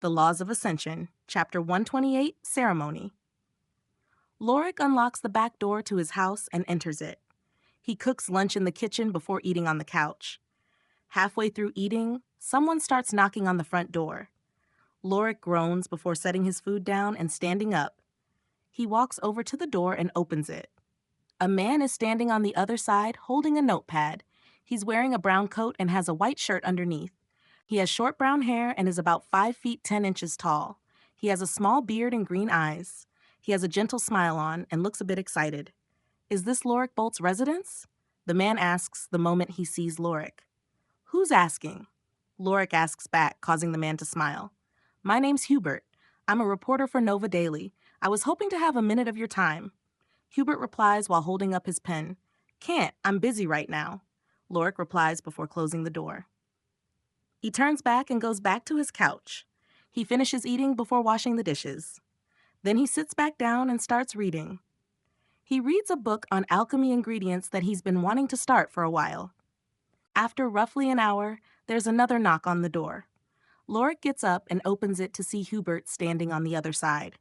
The Laws of Ascension, Chapter 128, Ceremony. Lorik unlocks the back door to his house and enters it. He cooks lunch in the kitchen before eating on the couch. Halfway through eating, someone starts knocking on the front door. Lorik groans before setting his food down and standing up. He walks over to the door and opens it. A man is standing on the other side holding a notepad. He's wearing a brown coat and has a white shirt underneath. He has short brown hair and is about 5 feet 10 inches tall. He has a small beard and green eyes. He has a gentle smile on and looks a bit excited. Is this Lorik Bolt's residence? The man asks the moment he sees Lorik. Who's asking? Lorik asks back, causing the man to smile. My name's Hubert. I'm a reporter for Nova Daily. I was hoping to have a minute of your time. Hubert replies while holding up his pen. Can't, I'm busy right now. Lorik replies before closing the door. He turns back and goes back to his couch. He finishes eating before washing the dishes. Then he sits back down and starts reading. He reads a book on alchemy ingredients that he's been wanting to start for a while. After roughly an hour, there's another knock on the door. Lorik gets up and opens it to see Hubert standing on the other side.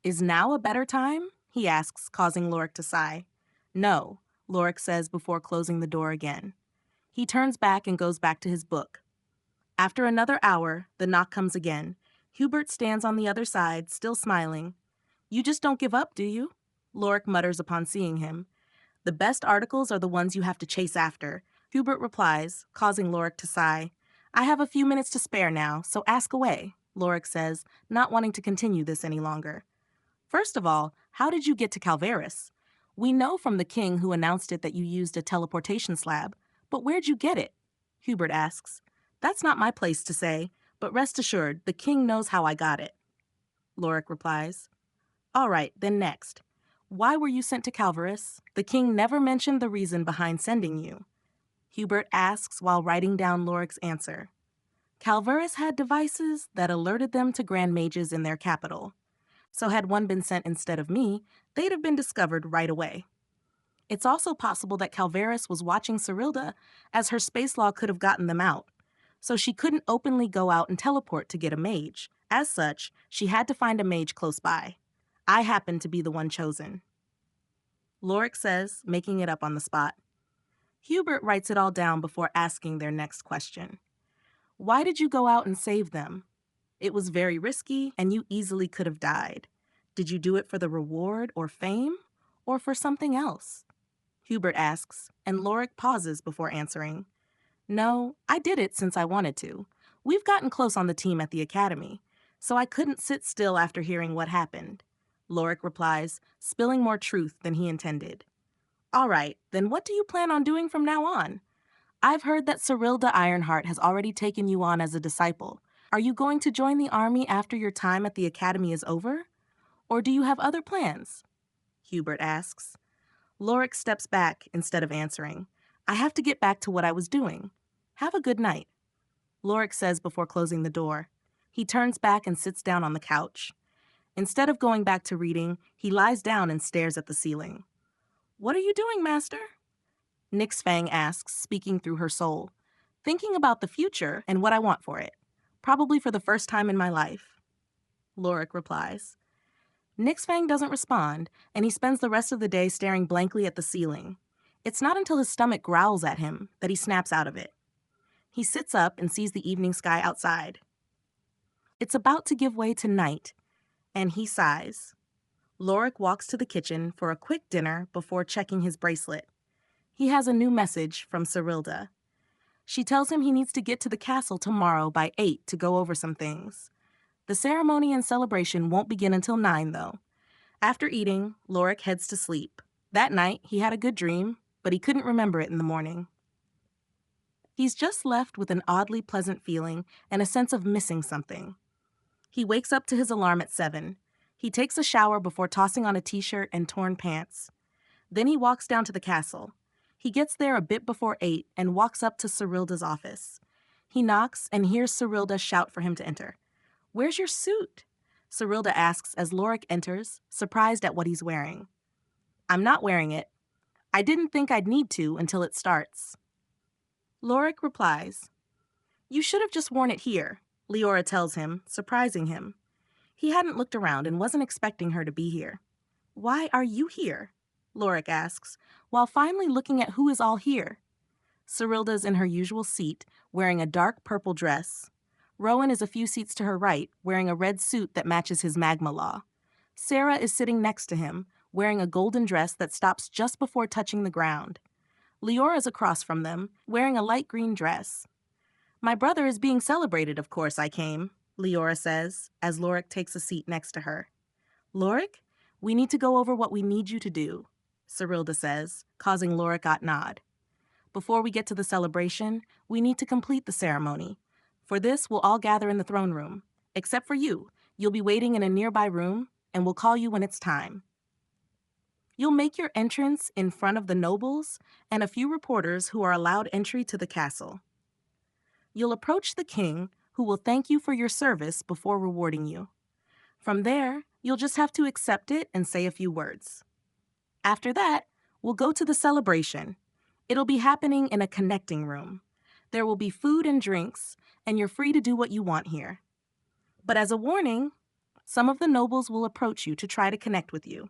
Is now a better time? He asks, causing Lorik to sigh. No, Lorik says before closing the door again. He turns back and goes back to his book. After another hour, the knock comes again. Hubert stands on the other side, still smiling. You just don't give up, do you? Lorik mutters upon seeing him. The best articles are the ones you have to chase after. Hubert replies, causing Lorik to sigh. I have a few minutes to spare now, so ask away, Lorik says, not wanting to continue this any longer. First of all, how did you get to Calvaris? We know from the king who announced it that you used a teleportation slab, but where'd you get it? Hubert asks. That's not my place to say, but rest assured, the king knows how I got it. Lorik replies. All right, then next. Why were you sent to Calvaris? The king never mentioned the reason behind sending you. Hubert asks while writing down Lorik's answer. Calvaris had devices that alerted them to grand mages in their capital. So had one been sent instead of me, they'd have been discovered right away. It's also possible that Calvaris was watching Cyrilda, as her space law could have gotten them out. So she couldn't openly go out and teleport to get a mage. As such, she had to find a mage close by. I happened to be the one chosen. Lorik says, making it up on the spot. Hubert writes it all down before asking their next question. Why did you go out and save them? It was very risky, and you easily could have died. Did you do it for the reward or fame, or for something else? Hubert asks, and Lorik pauses before answering. No, I did it since I wanted to. We've gotten close on the team at the academy, so I couldn't sit still after hearing what happened. Lorik replies, spilling more truth than he intended. All right, then what do you plan on doing from now on? I've heard that Cyrilda Ironheart has already taken you on as a disciple. Are you going to join the army after your time at the academy is over? Or do you have other plans? Hubert asks. Lorik steps back instead of answering. I have to get back to what I was doing. Have a good night. Lorik says before closing the door. He turns back and sits down on the couch. Instead of going back to reading, he lies down and stares at the ceiling. What are you doing, Master? Nyx Fang asks, speaking through her soul. Thinking about the future and what I want for it. Probably for the first time in my life. Lorik replies. Nyx Fang doesn't respond, and he spends the rest of the day staring blankly at the ceiling. It's not until his stomach growls at him that he snaps out of it. He sits up and sees the evening sky outside. It's about to give way to night, and he sighs. Lorik walks to the kitchen for a quick dinner before checking his bracelet. He has a new message from Cyrilda. She tells him he needs to get to the castle tomorrow by 8 to go over some things. The ceremony and celebration won't begin until 9, though. After eating, Lorik heads to sleep. That night, he had a good dream, but he couldn't remember it in the morning. He's just left with an oddly pleasant feeling and a sense of missing something. He wakes up to his alarm at 7. He takes a shower before tossing on a t-shirt and torn pants. Then he walks down to the castle. He gets there a bit before 8 and walks up to Cyrilda's office. He knocks and hears Cyrilda shout for him to enter. Where's your suit? Cyrilda asks as Lorik enters, surprised at what he's wearing. I'm not wearing it. I didn't think I'd need to until it starts. Lorik replies, You should have just worn it here. Leora tells him, surprising him. He hadn't looked around and wasn't expecting her to be here. Why are you here? Lorik asks, while finally looking at who is all here. Cyrilda's in her usual seat, wearing a dark purple dress. Rowan is a few seats to her right, wearing a red suit that matches his magma law. Sarah is sitting next to him, wearing a golden dress that stops just before touching the ground. Leora's across from them, wearing a light green dress. My brother is being celebrated, of course I came, Leora says, as Lorik takes a seat next to her. Lorik, we need to go over what we need you to do, Cyrilda says, causing Lorik to nod. Before we get to the celebration, we need to complete the ceremony. For this, we'll all gather in the throne room. Except for you. You'll be waiting in a nearby room, and we'll call you when it's time. You'll make your entrance in front of the nobles and a few reporters who are allowed entry to the castle. You'll approach the king, who will thank you for your service before rewarding you. From there, you'll just have to accept it and say a few words. After that, we'll go to the celebration. It'll be happening in a connecting room. There will be food and drinks, and you're free to do what you want here. But as a warning, some of the nobles will approach you to try to connect with you.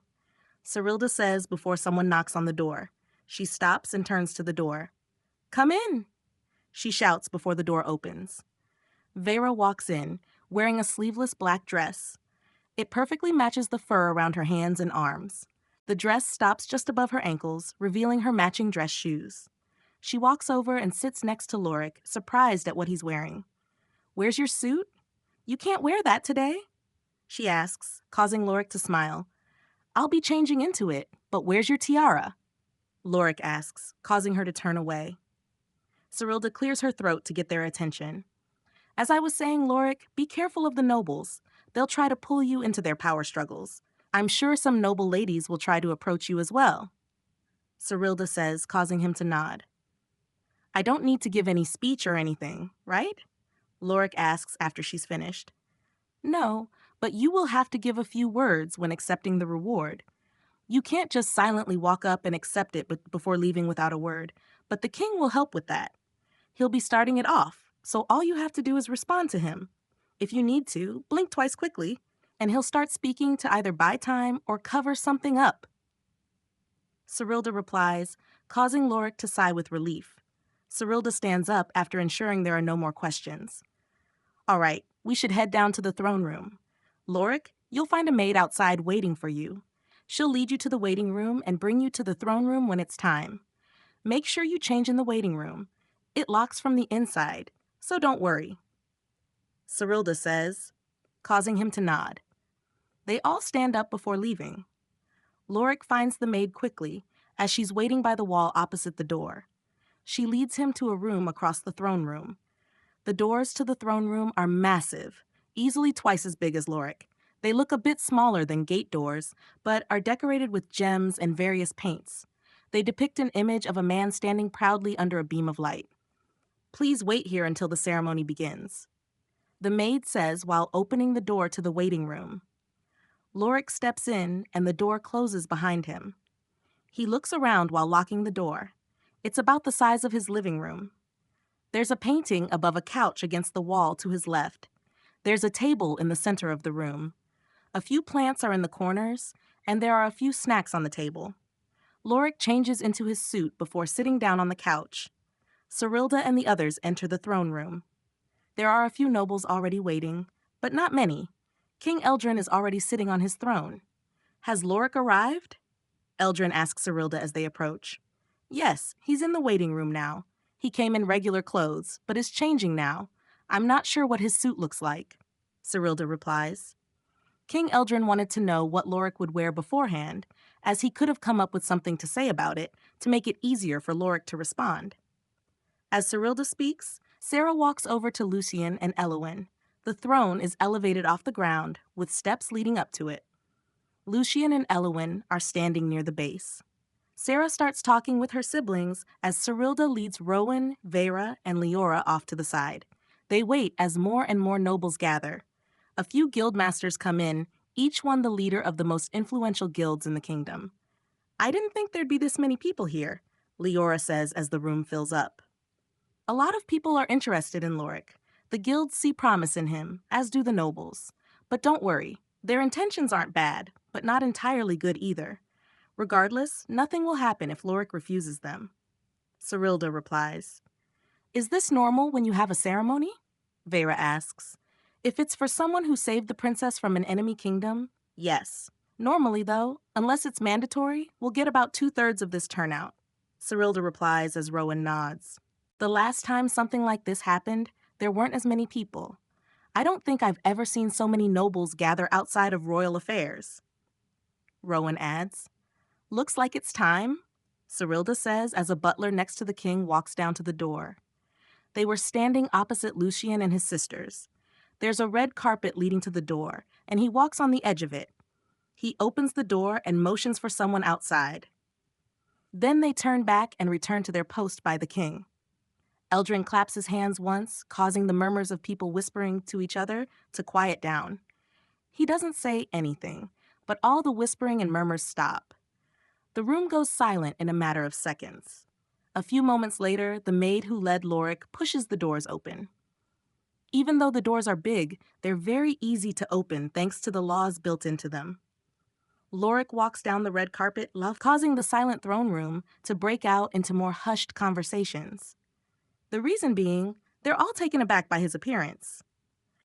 Cyrilda says before someone knocks on the door. She stops and turns to the door. Come in, she shouts before the door opens. Vera walks in, wearing a sleeveless black dress. It perfectly matches the fur around her hands and arms. The dress stops just above her ankles, revealing her matching dress shoes. She walks over and sits next to Lorik, surprised at what he's wearing. Where's your suit? You can't wear that today, she asks, causing Lorik to smile. I'll be changing into it, but where's your tiara? Lorik asks, causing her to turn away. Cyrilda clears her throat to get their attention. As I was saying, Lorik, be careful of the nobles. They'll try to pull you into their power struggles. I'm sure some noble ladies will try to approach you as well, Cyrilda says, causing him to nod. I don't need to give any speech or anything, right? Lorik asks after she's finished. No, but you will have to give a few words when accepting the reward. You can't just silently walk up and accept it before leaving without a word, but the king will help with that. He'll be starting it off, so all you have to do is respond to him. If you need to, blink twice quickly, and he'll start speaking to either buy time or cover something up. Cyrilda replies, causing Lorik to sigh with relief. Cyrilda stands up after ensuring there are no more questions. All right, we should head down to the throne room. Lorik, you'll find a maid outside waiting for you. She'll lead you to the waiting room and bring you to the throne room when it's time. Make sure you change in the waiting room. It locks from the inside, so don't worry, Cyrilda says, causing him to nod. They all stand up before leaving. Lorik finds the maid quickly as she's waiting by the wall opposite the door. She leads him to a room across the throne room. The doors to the throne room are massive, easily twice as big as Lorik. They look a bit smaller than gate doors, but are decorated with gems and various paints. They depict an image of a man standing proudly under a beam of light. Please wait here until the ceremony begins, the maid says while opening the door to the waiting room. Lorik steps in and the door closes behind him. He looks around while locking the door. It's about the size of his living room. There's a painting above a couch against the wall to his left. There's a table in the center of the room. A few plants are in the corners, and there are a few snacks on the table. Lorik changes into his suit before sitting down on the couch. Cyrilda and the others enter the throne room. There are a few nobles already waiting, but not many. King Eldrin is already sitting on his throne. Has Lorik arrived? Eldrin asks Cyrilda as they approach. Yes, he's in the waiting room now. He came in regular clothes, but is changing now. I'm not sure what his suit looks like, Cyrilda replies. King Eldrin wanted to know what Lorik would wear beforehand, as he could have come up with something to say about it to make it easier for Lorik to respond. As Cyrilda speaks, Sarah walks over to Lucian and Elowin. The throne is elevated off the ground, with steps leading up to it. Lucian and Elowin are standing near the base. Sarah starts talking with her siblings as Cyrilda leads Rowan, Vera, and Leora off to the side. They wait as more and more nobles gather. A few guildmasters come in, each one the leader of the most influential guilds in the kingdom. I didn't think there'd be this many people here, Leora says as the room fills up. A lot of people are interested in Lorik. The guilds see promise in him, as do the nobles. But don't worry, their intentions aren't bad, but not entirely good either. Regardless, nothing will happen if Lorik refuses them. Cyrilda replies. Is this normal when you have a ceremony? Vera asks. If it's for someone who saved the princess from an enemy kingdom, yes. Normally, though, unless it's mandatory, we'll get about 2/3 of this turnout. Cyrilda replies as Rowan nods. The last time something like this happened, there weren't as many people. I don't think I've ever seen so many nobles gather outside of royal affairs. Rowan adds. Looks like it's time, Cyrilda says as a butler next to the king walks down to the door. They were standing opposite Lucian and his sisters. There's a red carpet leading to the door, and he walks on the edge of it. He opens the door and motions for someone outside. Then they turn back and return to their post by the king. Eldrin claps his hands once, causing the murmurs of people whispering to each other to quiet down. He doesn't say anything, but all the whispering and murmurs stop. The room goes silent in a matter of seconds. A few moments later, the maid who led Lorik pushes the doors open. Even though the doors are big, they're very easy to open thanks to the laws built into them. Lorik walks down the red carpet, causing the silent throne room to break out into more hushed conversations. The reason being, they're all taken aback by his appearance.